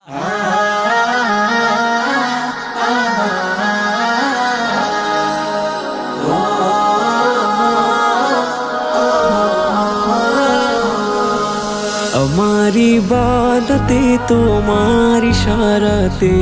আমার ইবাদতে তোমার ইশারাতে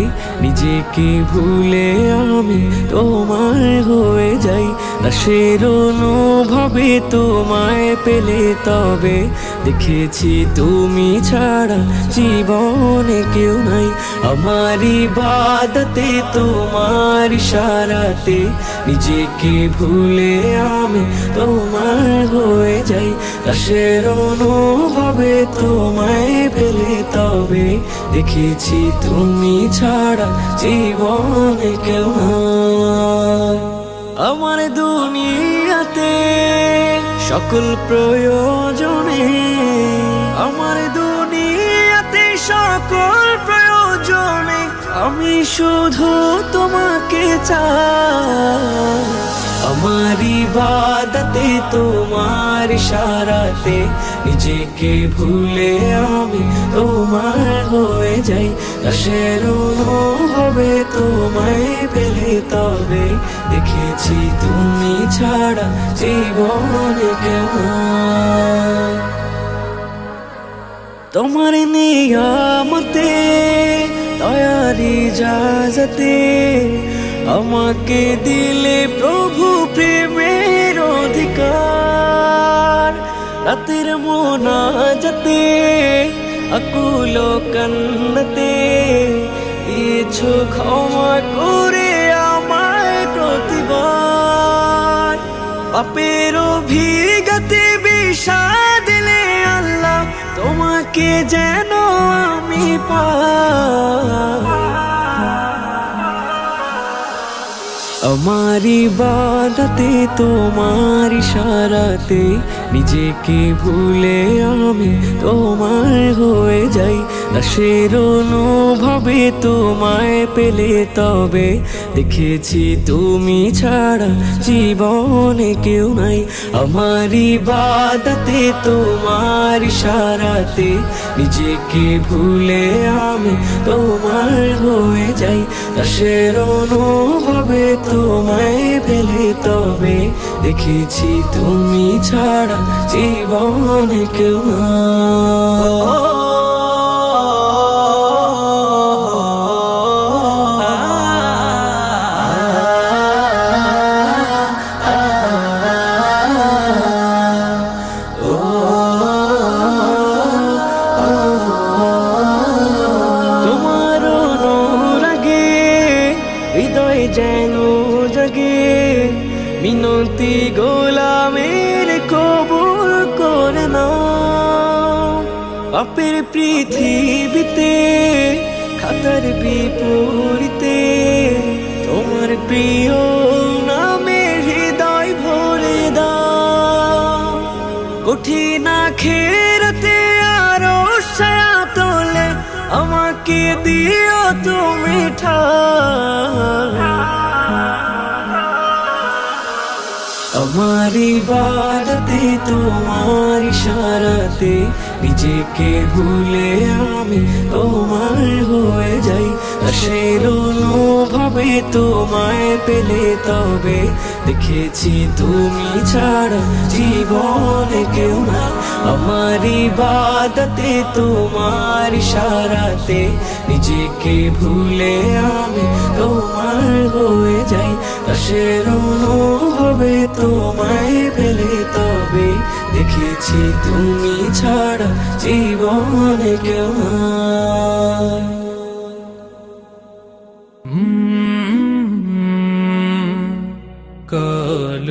নিজেকে ভুলে আমি তোমার হয়ে যাই। দাসের অনুভবে তোমায় পেলে তবে দেখেছি তুমি ছাড়া জীবনে কেউ নাই। আমার ইবাদতে তোমার ইশারাতে নিজেকে ভুলে আমি তোমার হয়ে যাই। দাসের অনুভবে তোমায় পেলে তবে দেখেছি তুমি ছাড়া জীবনে কেউ নাই। আমার দুনিয়াতে সকল প্রয়োজনে, আমার দুনিয়াতে সকল প্রয়োজনে আমি শুধু তোমাকে চাই। আমার ইবাদতে তোমার ইশারাতে নিজেকে ভুলে আমি তোমার হয়ে যাই। দাসের অনুভবে তোমায় পেলে তবে দেখেছি তুমি ছাড়া জীবনে কেউ নাই। তোমার নিয়ামতে দয়ার ইজাজতে আমাকে দিলে প্রভু প্রেমের অধিকার। রাতের মোনাজাতে আকুল কান্নাতে দিয়েছো ক্ষমা করে আমায় প্রতিবার। পাপের অভিজ্ঞতে বিষাদ দিলে আল্লাহ তোমাকে যেন আমি পাই। আমার ইবাদতে তোমার ইশারাতে নিজেকে ভুলে আমি তোমার হয়ে যাই। দাসের অনুভবে তোমায় পেলে তবে দেখেছি তুমি ছাড়া জীবনে কেউ নাই। আমার ইবাদতে তোমার ইশারাতে নিজেকে ভুলে আমি তোমার হয়ে যাই। দাসের অনুভবে তোমায় পেলে তবে দেখেছি তুমি ছাড়া জীবনে কেউ নাই। তোমার অনুরাগে হৃদয় যেন জাগে, মিনতি গোলামের কবুল করে নাও। পাপের পৃথিবীতে খাতার বিপরীতে তোমার প্রিয় নামে হৃদয় ভরে দাও। কঠিন আখিরাতে আরো ছায়া তোলে আমাকে দিও তুমি ঠাই। আমার ইবাদতে তোমার ইশারাতে নিজেকে ভুলে আমি তোমার হয়ে যাই। দাসের অনুভবে তোমায় পেলে তবে দেখেছি তুমি ছাড়া জীবনে কেউ নাই। আমার ইবাদতে তোমার ইশারাতে নিজেকে ভুলে আমি তোমার হয়ে যাই। দাসের অনুভবে তোমায় পেলে তবে দেখেছি তুমি ছাড়া জীবনে কেউ নাই। কাল